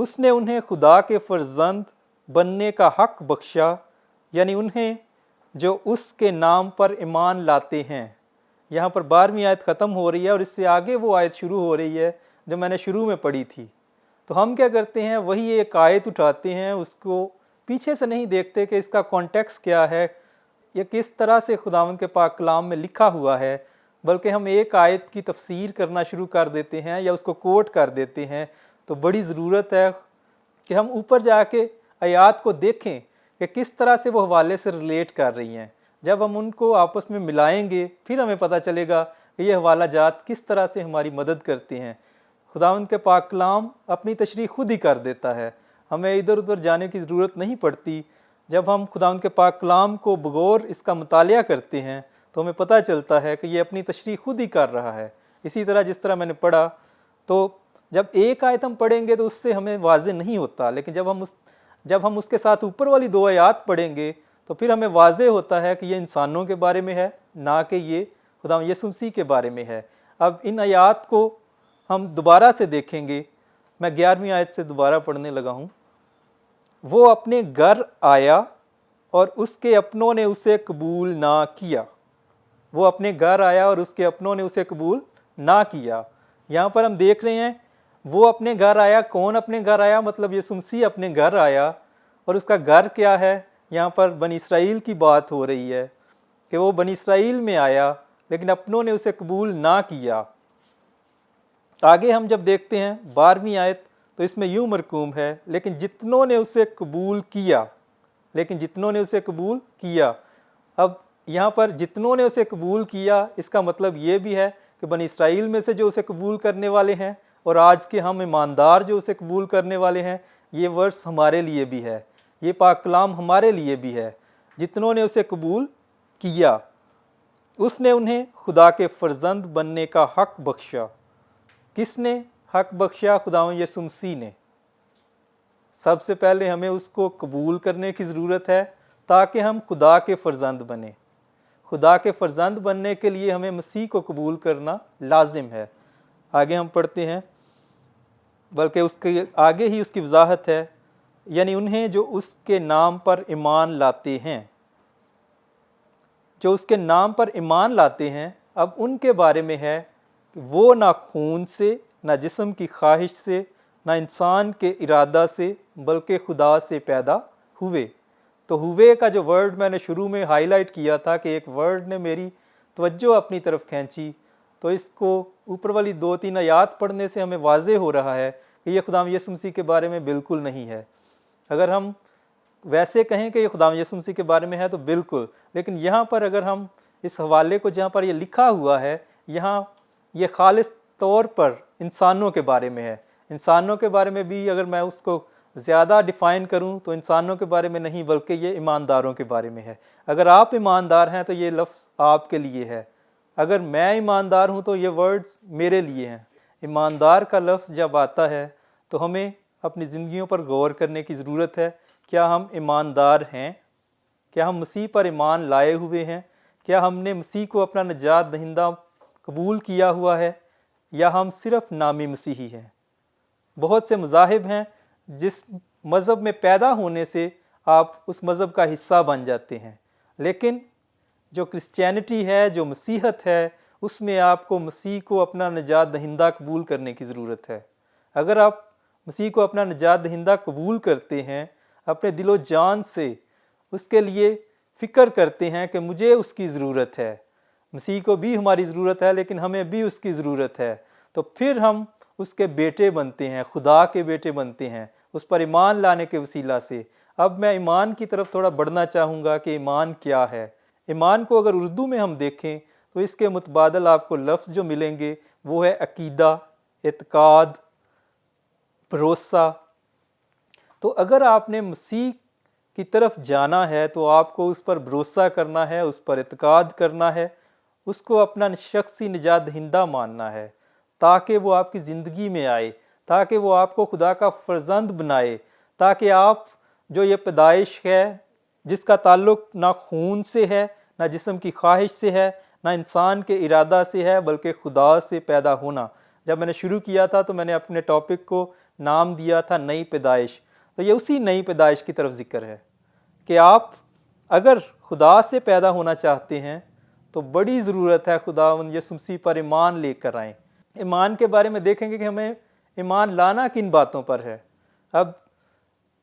اس نے انہیں خدا کے فرزند بننے کا حق بخشا، یعنی انہیں جو اس کے نام پر ایمان لاتے ہیں۔ یہاں پر 12ویں آیت ختم ہو رہی ہے اور اس سے آگے وہ آیت شروع ہو رہی ہے جو میں نے شروع میں پڑھی تھی۔ تو ہم کیا کرتے ہیں، وہی ایک آیت اٹھاتے ہیں، اس کو پیچھے سے نہیں دیکھتے کہ اس کا کانٹیکس کیا ہے، یہ کس طرح سے خداوند کے پاک کلام میں لکھا ہوا ہے، بلکہ ہم ایک آیت کی تفسیر کرنا شروع کر دیتے ہیں یا اس کو کوٹ کر دیتے ہیں۔ تو بڑی ضرورت ہے کہ ہم اوپر جا کے آیات کو دیکھیں کہ کس طرح سے وہ حوالے سے ریلیٹ کر رہی ہیں۔ جب ہم ان کو آپس میں ملائیں گے پھر ہمیں پتہ چلے گا کہ یہ حوالہ جات کس طرح سے ہماری مدد کرتے ہیں۔ خداوند کے پاک کلام اپنی تشریح خود ہی کر دیتا ہے، ہمیں ادھر ادھر جانے کی ضرورت نہیں پڑتی۔ جب ہم خداوند کے پاک کلام کو بغور اس کا مطالعہ کرتے ہیں تو ہمیں پتہ چلتا ہے کہ یہ اپنی تشریح خود ہی کر رہا ہے۔ اسی طرح جس طرح میں نے پڑھا، تو جب ایک آیت ہم پڑھیں گے تو اس سے ہمیں واضح نہیں ہوتا، لیکن جب ہم اس کے ساتھ اوپر والی 2 آیات پڑھیں گے تو پھر ہمیں واضح ہوتا ہے کہ یہ انسانوں کے بارے میں ہے، نہ کہ یہ خداوند یسوع مسیح کے بارے میں ہے۔ اب ان آیات کو ہم دوبارہ سے دیکھیں گے۔ میں 11ویں آیت سے دوبارہ پڑھنے لگا ہوں۔ وہ اپنے گھر آیا اور اس کے اپنوں نے اسے قبول نہ کیا۔ وہ اپنے گھر آیا اور اس کے اپنوں نے اسے قبول نہ کیا۔ یہاں پر ہم دیکھ رہے ہیں وہ اپنے گھر آیا، کون اپنے گھر آیا؟ مطلب یسوع مسیح اپنے گھر آیا، اور اس کا گھر کیا ہے؟ یہاں پر بنی اسرائیل کی بات ہو رہی ہے کہ وہ بنی اسرائیل میں آیا لیکن اپنوں نے اسے قبول نہ کیا۔ آگے ہم جب دیکھتے ہیں 12ویں آیت تو اس میں یوں مرقوم ہے، لیکن جتنوں نے اسے قبول کیا، لیکن جتنوں نے اسے قبول کیا۔ اب یہاں پر جتنوں نے اسے قبول کیا، اس کا مطلب یہ بھی ہے کہ بنی اسرائیل میں سے جو اسے قبول کرنے والے ہیں اور آج کے ہم ایماندار جو اسے قبول کرنے والے ہیں، یہ ورس ہمارے لیے بھی ہے، یہ پاک کلام ہمارے لیے بھی ہے۔ جتنوں نے اسے قبول کیا، اس نے انہیں خدا کے فرزند بننے کا حق بخشا۔ کس نے حق بخشا؟ خداوند یسوع مسیح نے۔ سب سے پہلے ہمیں اس کو قبول کرنے کی ضرورت ہے تاکہ ہم خدا کے فرزند بنیں۔ خدا کے فرزند بننے کے لیے ہمیں مسیح کو قبول کرنا لازم ہے۔ آگے ہم پڑھتے ہیں، بلکہ اس کے آگے ہی اس کی وضاحت ہے، یعنی انہیں جو اس کے نام پر ایمان لاتے ہیں۔ جو اس کے نام پر ایمان لاتے ہیں، اب ان کے بارے میں ہے کہ وہ نہ خون سے، نہ جسم کی خواہش سے، نہ انسان کے ارادہ سے، بلکہ خدا سے پیدا ہوئے۔ تو ہوئے کا جو ورڈ میں نے شروع میں ہائی لائٹ کیا تھا کہ ایک ورڈ نے میری توجہ اپنی طرف کھینچی، تو اس کو اوپر والی 2-3 آیات پڑھنے سے ہمیں واضح ہو رہا ہے کہ یہ خداوند یسوع مسیح کے بارے میں بالکل نہیں ہے۔ اگر ہم ویسے کہیں کہ یہ خداوند یسوع مسیح کے بارے میں ہے تو بالکل، لیکن یہاں پر اگر ہم اس حوالے کو جہاں پر یہ لکھا ہوا ہے، یہاں یہ خالص طور پر انسانوں کے بارے میں ہے۔ انسانوں کے بارے میں بھی اگر میں اس کو زیادہ ڈیفائن کروں تو انسانوں کے بارے میں نہیں، بلکہ یہ ایمانداروں کے بارے میں ہے۔ اگر آپ ایماندار ہیں تو یہ لفظ آپ کے لیے ہے، اگر میں ایماندار ہوں تو یہ ورڈز میرے لیے ہیں۔ ایماندار کا لفظ جب آتا ہے تو ہمیں اپنی زندگیوں پر غور کرنے کی ضرورت ہے۔ کیا ہم ایماندار ہیں؟ کیا ہم مسیح پر ایمان لائے ہوئے ہیں؟ کیا ہم نے مسیح کو اپنا نجات دہندہ قبول کیا ہوا ہے، یا ہم صرف نامی مسیحی ہیں؟ بہت سے مذاہب ہیں جس مذہب میں پیدا ہونے سے آپ اس مذہب کا حصہ بن جاتے ہیں، لیکن جو کرسچینٹی ہے، جو مسیحت ہے، اس میں آپ کو مسیح کو اپنا نجات دہندہ قبول کرنے کی ضرورت ہے۔ اگر آپ مسیح کو اپنا نجات دہندہ قبول کرتے ہیں، اپنے دل و جان سے اس کے لیے فکر کرتے ہیں کہ مجھے اس کی ضرورت ہے، مسیح کو بھی ہماری ضرورت ہے لیکن ہمیں بھی اس کی ضرورت ہے، تو پھر ہم اس کے بیٹے بنتے ہیں، خدا کے بیٹے بنتے ہیں اس پر ایمان لانے کے وسیلہ سے۔ اب میں ایمان کی طرف تھوڑا بڑھنا چاہوں گا کہ ایمان کیا ہے۔ ایمان کو اگر اردو میں ہم دیکھیں تو اس کے متبادل آپ کو لفظ جو ملیں گے وہ ہے عقیدہ، اعتقاد، بھروسہ۔ تو اگر آپ نے مسیح کی طرف جانا ہے تو آپ کو اس پر بھروسہ کرنا ہے، اس پر اعتقاد کرنا ہے، اس کو اپنا شخصی نجات دہندہ ماننا ہے، تاکہ وہ آپ کی زندگی میں آئے، تاکہ وہ آپ کو خدا کا فرزند بنائے، تاکہ آپ جو یہ پیدائش ہے جس کا تعلق نہ خون سے ہے، نہ جسم کی خواہش سے ہے، نہ انسان کے ارادہ سے ہے، بلکہ خدا سے پیدا ہونا۔ جب میں نے شروع کیا تھا تو میں نے اپنے ٹاپک کو نام دیا تھا نئی پیدائش، تو یہ اسی نئی پیدائش کی طرف ذکر ہے کہ آپ اگر خدا سے پیدا ہونا چاہتے ہیں تو بڑی ضرورت ہے خداوند یسوع مسیح پر ایمان لے کر آئیں۔ ایمان کے بارے میں دیکھیں گے کہ ہمیں ایمان لانا کن باتوں پر ہے۔ اب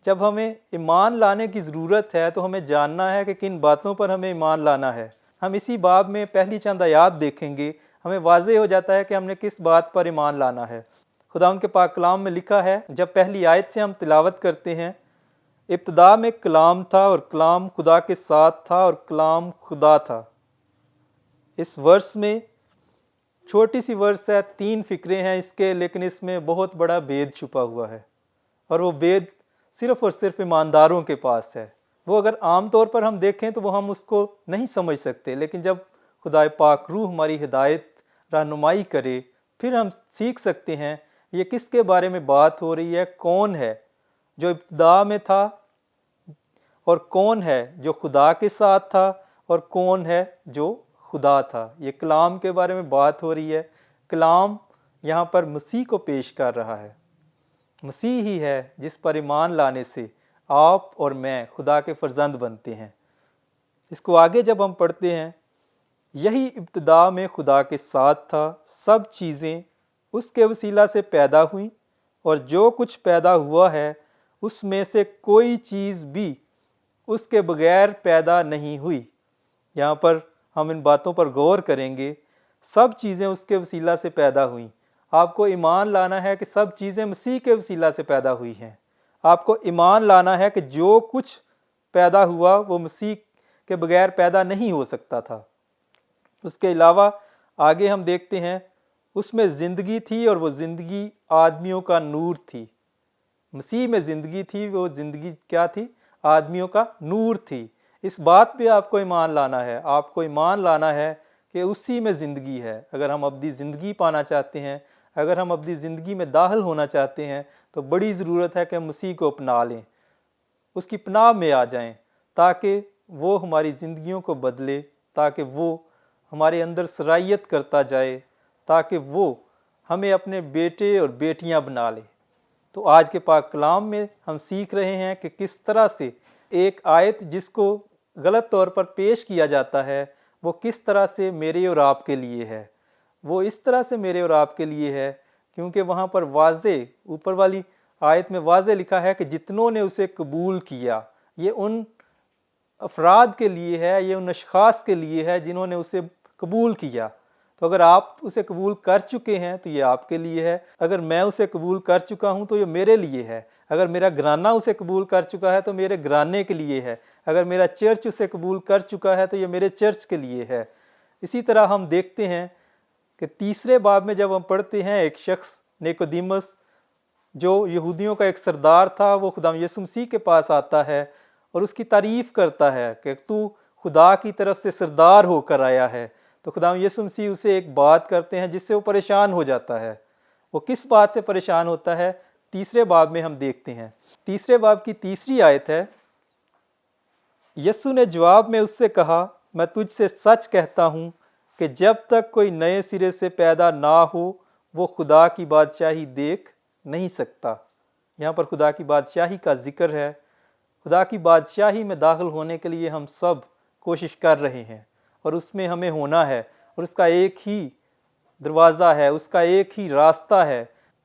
جب ہمیں ایمان لانے کی ضرورت ہے تو ہمیں جاننا ہے کہ کن باتوں پر ہمیں ایمان لانا ہے۔ ہم اسی باب میں پہلی چند آیات دیکھیں گے، ہمیں واضح ہو جاتا ہے کہ ہم نے کس بات پر ایمان لانا ہے۔ خداوند کے پاک کلام میں لکھا ہے، جب پہلی آیت سے ہم تلاوت کرتے ہیں، ابتدا میں کلام تھا اور کلام خدا کے ساتھ تھا اور کلام خدا تھا۔ اس ورس میں چھوٹی سی ورس ہے، 3 فقرے ہیں اس کے، لیکن اس میں بہت بڑا بید چھپا ہوا ہے، اور وہ بید صرف اور صرف ایمانداروں کے پاس ہے۔ وہ اگر عام طور پر ہم دیکھیں تو وہ ہم اس کو نہیں سمجھ سکتے، لیکن جب خدا پاک روح ہماری ہدایت رہنمائی کرے پھر ہم سیکھ سکتے ہیں یہ کس کے بارے میں بات ہو رہی ہے، کون ہے جو ابتدا میں تھا اور کون ہے جو خدا کے ساتھ تھا اور کون ہے جو خدا تھا۔ یہ کلام کے بارے میں بات ہو رہی ہے۔ کلام یہاں پر مسیح کو پیش کر رہا ہے۔ مسیح ہی ہے جس پر ایمان لانے سے آپ اور میں خدا کے فرزند بنتے ہیں۔ اس کو آگے جب ہم پڑھتے ہیں، یہی ابتدا میں خدا کے ساتھ تھا، سب چیزیں اس کے وسیلہ سے پیدا ہوئیں، اور جو کچھ پیدا ہوا ہے اس میں سے کوئی چیز بھی اس کے بغیر پیدا نہیں ہوئی۔ یہاں پر ہم ان باتوں پر غور کریں گے، سب چیزیں اس کے وسیلہ سے پیدا ہوئیں۔ آپ کو ایمان لانا ہے کہ سب چیزیں مسیح کے وسیلہ سے پیدا ہوئی ہیں۔ آپ کو ایمان لانا ہے کہ جو کچھ پیدا ہوا وہ مسیح کے بغیر پیدا نہیں ہو سکتا تھا۔ اس کے علاوہ آگے ہم دیکھتے ہیں، اس میں زندگی تھی اور وہ زندگی آدمیوں کا نور تھی۔ مسیح میں زندگی تھی، وہ زندگی کیا تھی؟ آدمیوں کا نور تھی۔ اس بات پہ آپ کو ایمان لانا ہے۔ آپ کو ایمان لانا ہے کہ اسی میں زندگی ہے۔ اگر ہم ابدی زندگی پانا چاہتے ہیں، اگر ہم ابدی زندگی میں داخل ہونا چاہتے ہیں تو بڑی ضرورت ہے کہ ہم مسیح کو اپنا لیں، اس کی پناہ میں آ جائیں، تاکہ وہ ہماری زندگیوں کو بدلے، تاکہ وہ ہمارے اندر سرائیت کرتا جائے، تاکہ وہ ہمیں اپنے بیٹے اور بیٹیاں بنا لے۔ تو آج کے پاک کلام میں ہم سیکھ رہے ہیں کہ کس طرح سے ایک آیت جس کو غلط طور پر پیش کیا جاتا ہے وہ کس طرح سے میرے اور آپ کے لیے ہے۔ وہ اس طرح سے میرے اور آپ کے لیے ہے کیونکہ وہاں پر واضح، اوپر والی آیت میں واضح لکھا ہے کہ جتنوں نے اسے قبول کیا۔ یہ ان افراد کے لیے ہے، یہ ان اشخاص کے لیے ہے جنہوں نے اسے قبول کیا۔ تو اگر آپ اسے قبول کر چکے ہیں تو یہ آپ کے لیے ہے، اگر میں اسے قبول کر چکا ہوں تو یہ میرے لیے ہے، اگر میرا گھرانہ اسے قبول کر چکا ہے تو میرے گھرانے کے لیے ہے، اگر میرا چرچ اسے قبول کر چکا ہے تو یہ میرے چرچ کے لیے ہے۔ اسی طرح ہم دیکھتے ہیں کہ تیسرے باب میں جب ہم پڑھتے ہیں، ایک شخص نیکودیمس جو یہودیوں کا ایک سردار تھا، وہ خدا یسوع مسیح کے پاس آتا ہے اور اس کی تعریف کرتا ہے کہ تو خدا کی طرف سے سردار ہو کر آیا ہے۔ تو خدا یسوع مسیح اسے ایک بات کرتے ہیں جس سے وہ پریشان ہو جاتا ہے۔ وہ کس بات سے پریشان ہوتا ہے؟ تیسرے باب میں ہم دیکھتے ہیں۔ تیسرے باب کی تیسری آیت ہے، یسوع نے جواب میں اس سے کہا، میں تجھ سے سچ کہتا ہوں کہ جب تک کوئی نئے سرے سے پیدا نہ ہو وہ خدا کی بادشاہی دیکھ نہیں سکتا۔ یہاں پر خدا کی بادشاہی کا ذکر ہے۔ خدا کی بادشاہی میں داخل ہونے کے لیے ہم سب کوشش کر رہے ہیں، اور اس میں ہمیں ہونا ہے، اور اس کا ایک ہی دروازہ ہے، اس کا ایک ہی راستہ ہے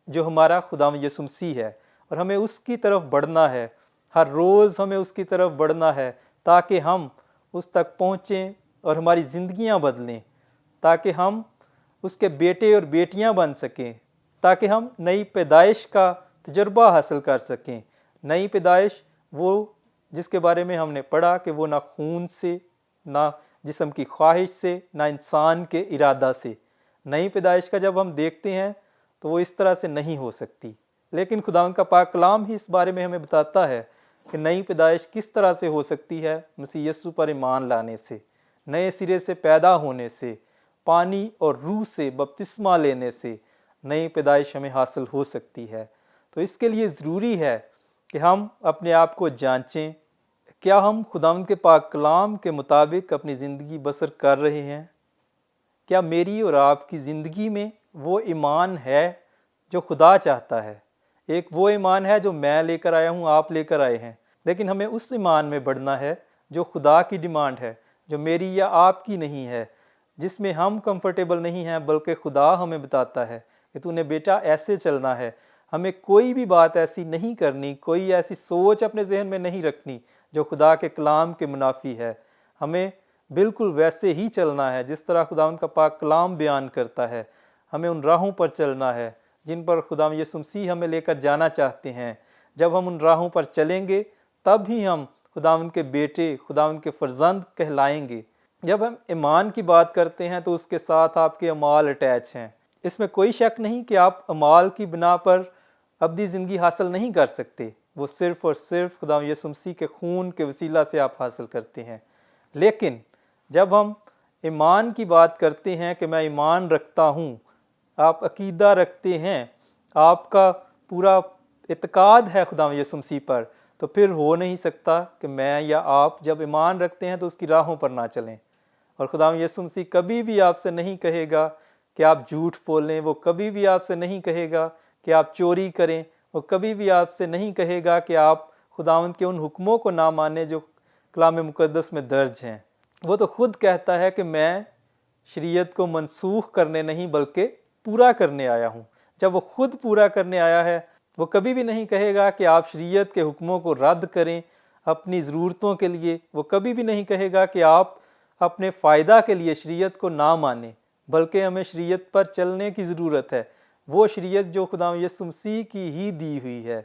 جو ہمارا خداوند یسوع مسیح ہے، اور ہمیں اس کی طرف بڑھنا ہے۔ ہر روز ہمیں اس کی طرف بڑھنا ہے تاکہ ہم اس تک پہنچیں اور ہماری زندگیاں بدلیں، تاکہ ہم اس کے بیٹے اور بیٹیاں بن سکیں، تاکہ ہم نئی پیدائش کا تجربہ حاصل کر سکیں۔ نئی پیدائش وہ جس کے بارے میں ہم نے پڑھا کہ وہ نہ خون سے، نہ جسم کی خواہش سے، نہ انسان کے ارادہ سے۔ نئی پیدائش کا جب ہم دیکھتے ہیں تو وہ اس طرح سے نہیں ہو سکتی، لیکن خداوند کا پاک کلام ہی اس بارے میں ہمیں بتاتا ہے کہ نئی پیدائش کس طرح سے ہو سکتی ہے۔ مسیح یسوع پر ایمان لانے سے، نئے سرے سے پیدا ہونے سے، پانی اور روح سے بپتسمہ لینے سے نئی پیدائش ہمیں حاصل ہو سکتی ہے۔ تو اس کے لیے ضروری ہے کہ ہم اپنے آپ کو جانچیں، کیا ہم خداوند کے پاک کلام کے مطابق اپنی زندگی بسر کر رہے ہیں؟ کیا میری اور آپ کی زندگی میں وہ ایمان ہے جو خدا چاہتا ہے؟ ایک وہ ایمان ہے جو میں لے کر آیا ہوں، آپ لے کر آئے ہیں، لیکن ہمیں اس ایمان میں بڑھنا ہے جو خدا کی ڈیمانڈ ہے، جو میری یا آپ کی نہیں ہے، جس میں ہم کمفرٹیبل نہیں ہیں، بلکہ خدا ہمیں بتاتا ہے کہ تو نے بیٹا ایسے چلنا ہے۔ ہمیں کوئی بھی بات ایسی نہیں کرنی، کوئی ایسی سوچ اپنے ذہن میں نہیں رکھنی جو خدا کے کلام کے منافی ہے۔ ہمیں بالکل ویسے ہی چلنا ہے جس طرح خداوند کا پاک کلام بیان کرتا ہے۔ ہمیں ان راہوں پر چلنا ہے جن پر خداوند یسوع مسیح ہمیں لے کر جانا چاہتے ہیں۔ جب ہم ان راہوں پر چلیں گے تب ہی ہم خداوند کے بیٹے، خداوند کے فرزند کہلائیں گے۔ جب ہم ایمان کی بات کرتے ہیں تو اس کے ساتھ آپ کے اعمال اٹیچ ہیں۔ اس میں کوئی شک نہیں کہ آپ اعمال کی بنا پر ابدی زندگی حاصل نہیں کر سکتے، وہ صرف اور صرف خداوند یسوع مسیح کے خون کے وسیلہ سے آپ حاصل کرتے ہیں۔ لیکن جب ہم ایمان کی بات کرتے ہیں کہ میں ایمان رکھتا ہوں، آپ عقیدہ رکھتے ہیں، آپ کا پورا اعتقاد ہے خداوند یسوع مسیح پر، تو پھر ہو نہیں سکتا کہ میں یا آپ جب ایمان رکھتے ہیں تو اس کی راہوں پر نہ چلیں۔ اور خداوند یسوع مسیح کبھی بھی آپ سے نہیں کہے گا کہ آپ جھوٹ بولیں، وہ کبھی بھی آپ سے نہیں کہے گا کہ آپ چوری کریں، وہ کبھی بھی آپ سے نہیں کہے گا کہ آپ خداوند کے ان حکموں کو نہ مانیں جو کلام مقدس میں درج ہیں۔ وہ تو خود کہتا ہے کہ میں شریعت کو منسوخ کرنے نہیں بلکہ پورا کرنے آیا ہوں۔ جب وہ خود پورا کرنے آیا ہے، وہ کبھی بھی نہیں کہے گا کہ آپ شریعت کے حکموں کو رد کریں اپنی ضرورتوں کے لیے، وہ کبھی بھی نہیں کہے گا کہ آپ اپنے فائدہ کے لیے شریعت کو نہ مانیں، بلکہ ہمیں شریعت پر چلنے کی ضرورت ہے۔ وہ شریعت جو خداوند یسوع مسیح کی ہی دی ہوئی ہے،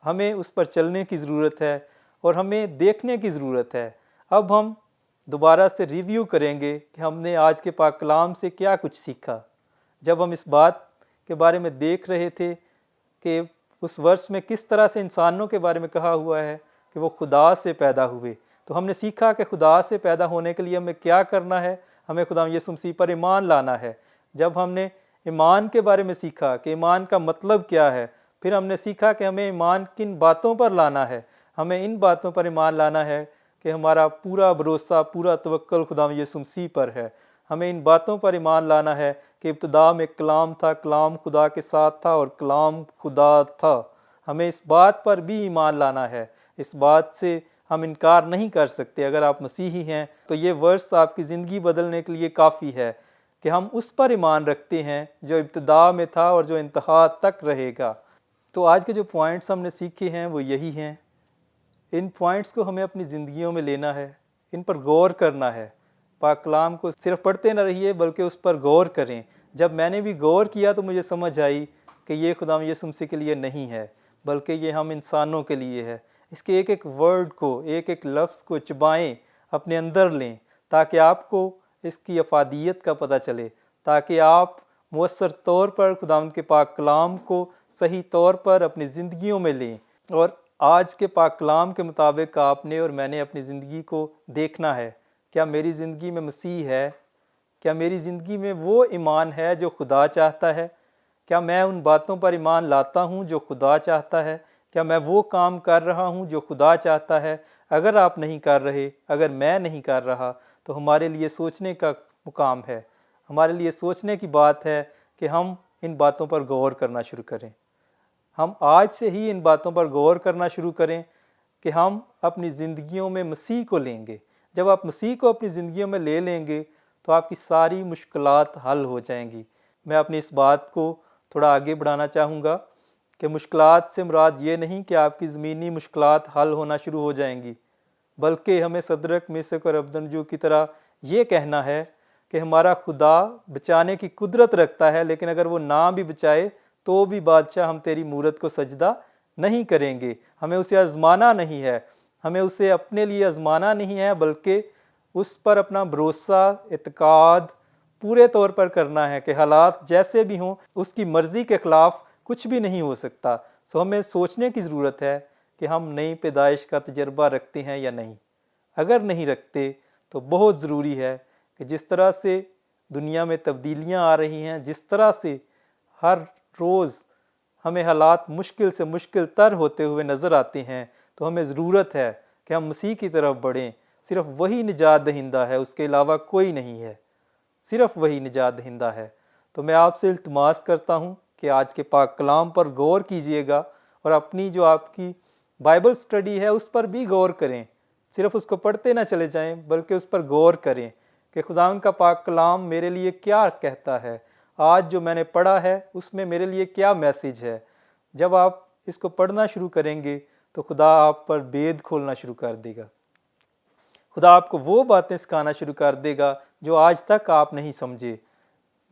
ہمیں اس پر چلنے کی ضرورت ہے اور ہمیں دیکھنے کی ضرورت ہے۔ اب ہم دوبارہ سے ریویو کریں گے کہ ہم نے آج کے پاک کلام سے کیا کچھ سیکھا۔ جب ہم اس بات کے بارے میں دیکھ رہے تھے کہ اس ورس میں کس طرح سے انسانوں کے بارے میں کہا ہوا ہے کہ وہ خدا سے پیدا ہوئے، تو ہم نے سیکھا کہ خدا سے پیدا ہونے کے لیے ہمیں کیا کرنا ہے، ہمیں خداوند یسوع مسیح پر ایمان لانا ہے۔ جب ہم نے ایمان کے بارے میں سیکھا کہ ایمان کا مطلب کیا ہے، پھر ہم نے سیکھا کہ ہمیں ایمان کن باتوں پر لانا ہے۔ ہمیں ان باتوں پر ایمان لانا ہے کہ ہمارا پورا بھروسہ، پورا توکل خداوند یسوع مسیح پر ہے۔ ہمیں ان باتوں پر ایمان لانا ہے کہ ابتدا میں کلام تھا، کلام خدا کے ساتھ تھا اور کلام خدا تھا۔ ہمیں اس بات پر بھی ایمان لانا ہے، اس بات سے ہم انکار نہیں کر سکتے۔ اگر آپ مسیحی ہیں تو یہ ورس آپ کی زندگی بدلنے کے لیے کافی ہے کہ ہم اس پر ایمان رکھتے ہیں جو ابتدا میں تھا اور جو انتہا تک رہے گا۔ تو آج کے جو پوائنٹس ہم نے سیکھے ہیں وہ یہی ہیں۔ ان پوائنٹس کو ہمیں اپنی زندگیوں میں لینا ہے، ان پر غور کرنا ہے۔ پاک کلام کو صرف پڑھتے نہ رہیے بلکہ اس پر غور کریں۔ جب میں نے بھی غور کیا تو مجھے سمجھ آئی کہ یہ خداوند یسوع مسیح کے لیے نہیں ہے، بلکہ یہ ہم انسانوں کے لیے ہے۔ اس کے ایک ایک ورڈ کو، ایک ایک لفظ کو چبائیں، اپنے اندر لیں، تاکہ آپ کو اس کی افادیت کا پتہ چلے، تاکہ آپ مؤثر طور پر خداوند کے پاک کلام کو صحیح طور پر اپنی زندگیوں میں لیں۔ اور آج کے پاک کلام کے مطابق آپ نے اور میں نے اپنی زندگی کو دیکھنا ہے۔ کیا میری زندگی میں مسیح ہے؟ کیا میری زندگی میں وہ ایمان ہے جو خدا چاہتا ہے؟ کیا میں ان باتوں پر ایمان لاتا ہوں جو خدا چاہتا ہے؟ کیا میں وہ کام کر رہا ہوں جو خدا چاہتا ہے؟ اگر آپ نہیں کر رہے، اگر میں نہیں کر رہا، تو ہمارے لیے سوچنے کا مقام ہے، ہمارے لیے سوچنے کی بات ہے کہ ہم ان باتوں پر غور کرنا شروع کریں۔ ہم آج سے ہی ان باتوں پر غور کرنا شروع کریں کہ ہم اپنی زندگیوں میں مسیح کو لیں گے۔ جب آپ مسیح کو اپنی زندگیوں میں لے لیں گے تو آپ کی ساری مشکلات حل ہو جائیں گی۔ میں اپنی اس بات کو تھوڑا آگے بڑھانا چاہوں گا کہ مشکلات سے مراد یہ نہیں کہ آپ کی زمینی مشکلات حل ہونا شروع ہو جائیں گی، بلکہ ہمیں صدرک، میثق اور عبدنجو کی طرح یہ کہنا ہے کہ ہمارا خدا بچانے کی قدرت رکھتا ہے، لیکن اگر وہ نہ بھی بچائے تو بھی بادشاہ ہم تیری مورت کو سجدہ نہیں کریں گے۔ ہمیں اسے آزمانا نہیں ہے، ہمیں اسے اپنے لیے آزمانا نہیں ہے، بلکہ اس پر اپنا بھروسہ، اعتقاد پورے طور پر کرنا ہے کہ حالات جیسے بھی ہوں اس کی مرضی کے خلاف کچھ بھی نہیں ہو سکتا۔ سو ہمیں سوچنے کی ضرورت ہے کہ ہم نئی پیدائش کا تجربہ رکھتے ہیں یا نہیں۔ اگر نہیں رکھتے تو بہت ضروری ہے کہ جس طرح سے دنیا میں تبدیلیاں آ رہی ہیں، جس طرح سے ہر روز ہمیں حالات مشکل سے مشکل تر ہوتے ہوئے نظر آتے ہیں، تو ہمیں ضرورت ہے کہ ہم مسیح کی طرف بڑھیں۔ صرف وہی نجات دہندہ ہے، اس کے علاوہ کوئی نہیں ہے، صرف وہی نجات دہندہ ہے۔ تو میں آپ سے التماس کرتا ہوں کہ آج کے پاک کلام پر غور کیجئے گا اور اپنی جو آپ کی بائبل سٹڈی ہے اس پر بھی غور کریں. صرف اس کو پڑھتے نہ چلے جائیں بلکہ اس پر غور کریں کہ خداوند کا پاک کلام میرے لیے کیا کہتا ہے، آج جو میں نے پڑھا ہے اس میں میرے لیے کیا میسیج ہے. جب آپ اس کو پڑھنا شروع کریں گے تو خدا آپ پر بید کھولنا شروع کر دے گا. خدا آپ کو وہ باتیں سکھانا شروع کر دے گا جو آج تک آپ نہیں سمجھے.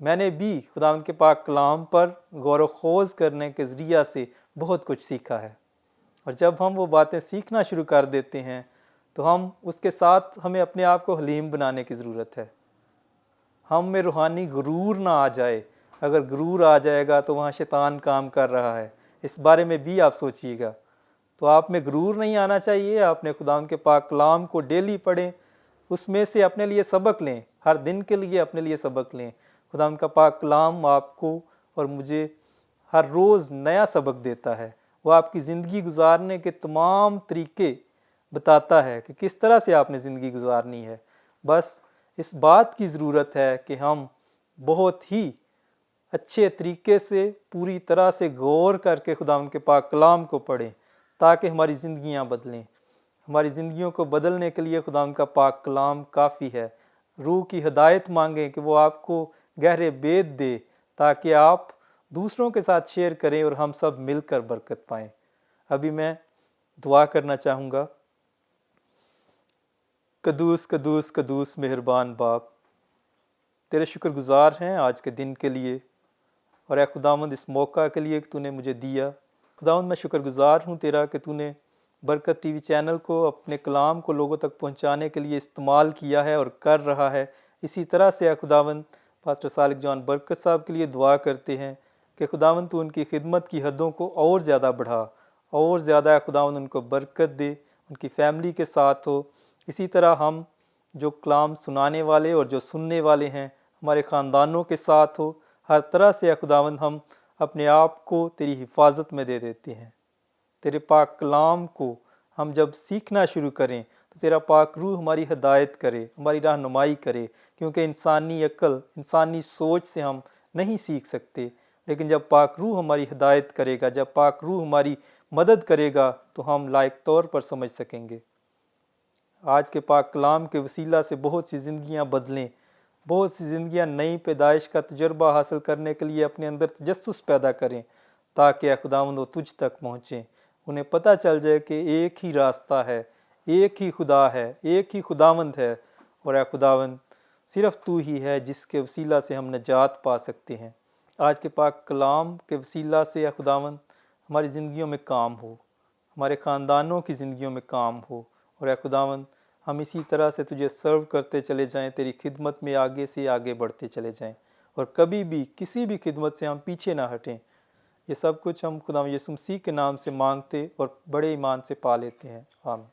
میں نے بھی خداوند کے پاک کلام پر غور و خوض کرنے کے ذریعہ سے بہت کچھ سیکھا ہے، اور جب ہم وہ باتیں سیکھنا شروع کر دیتے ہیں تو اس کے ساتھ ہمیں اپنے آپ کو حلیم بنانے کی ضرورت ہے. ہم میں روحانی غرور نہ آ جائے. اگر غرور آ جائے گا تو وہاں شیطان کام کر رہا ہے، اس بارے میں بھی آپ سوچئے گا. تو آپ میں غرور نہیں آنا چاہیے. آپ نے خداوند کے پاک کلام کو ڈیلی پڑھیں، اس میں سے اپنے لیے سبق لیں، ہر دن کے لیے اپنے لیے سبق لیں. خداوند کا پاک کلام آپ کو اور مجھے ہر روز نیا سبق دیتا ہے. وہ آپ کی زندگی گزارنے کے تمام طریقے بتاتا ہے کہ کس طرح سے آپ نے زندگی گزارنی ہے. بس اس بات کی ضرورت ہے کہ ہم بہت ہی اچھے طریقے سے پوری طرح سے غور کر کے خداوند کے پاک کلام کو پڑھیں تاکہ ہماری زندگیاں بدلیں. ہماری زندگیوں کو بدلنے کے لیے خداوند کا پاک کلام کافی ہے. روح کی ہدایت مانگیں کہ وہ آپ کو گہرے بید دے تاکہ آپ دوسروں کے ساتھ شیئر کریں اور ہم سب مل کر برکت پائیں. ابھی میں دعا کرنا چاہوں گا. قدوس قدوس قدوس مہربان باپ، تیرے شکر گزار ہیں آج کے دن کے لیے، اور اے خداوند اس موقع کے لیے کہ تو نے مجھے دیا. خداوند میں شکر گزار ہوں تیرا کہ تو نے برکت ٹی وی چینل کو اپنے کلام کو لوگوں تک پہنچانے کے لیے استعمال کیا ہے اور کر رہا ہے. اسی طرح سے اے خداوند پاسٹر صالح جان برکت صاحب کے لیے دعا کرتے ہیں کہ خداوند تو ان کی خدمت کی حدوں کو اور زیادہ بڑھا، اور زیادہ اے خداوند ان کو برکت دے، ان کی فیملی کے ساتھ ہو. اسی طرح ہم جو کلام سنانے والے اور جو سننے والے ہیں ہمارے خاندانوں کے ساتھ ہو. ہر طرح سے اے خداوند ہم اپنے آپ کو تیری حفاظت میں دے دیتے ہیں. تیرے پاک کلام کو ہم جب سیکھنا شروع کریں تو تیرا پاک روح ہماری ہدایت کرے، ہماری رہنمائی کرے، کیونکہ انسانی عقل، انسانی سوچ سے ہم نہیں سیکھ سکتے. لیکن جب پاک روح ہماری ہدایت کرے گا، جب پاک روح ہماری مدد کرے گا تو ہم لائق طور پر سمجھ سکیں گے. آج کے پاک کلام کے وسیلہ سے بہت سی زندگیاں بدلیں، بہت سی زندگیاں نئی پیدائش کا تجربہ حاصل کرنے کے لیے اپنے اندر تجسس پیدا کریں تاکہ اے خداوند وہ تجھ تک پہنچیں. انہیں پتہ چل جائے کہ ایک ہی راستہ ہے، ایک ہی خدا ہے، ایک ہی خداوند ہے، اور اے خداوند صرف تو ہی ہے جس کے وسیلہ سے ہم نجات پا سکتے ہیں. آج کے پاک کلام کے وسیلہ سے اے خداوند ہماری زندگیوں میں کام ہو، ہمارے خاندانوں کی زندگیوں میں کام ہو، اور اے خداوند ہم اسی طرح سے تجھے سرو کرتے چلے جائیں، تیری خدمت میں آگے سے آگے بڑھتے چلے جائیں، اور کبھی بھی کسی بھی خدمت سے ہم پیچھے نہ ہٹیں. یہ سب کچھ ہم خدا یسوع مسیح کے نام سے مانگتے اور بڑے ایمان سے پا لیتے ہیں. آمین.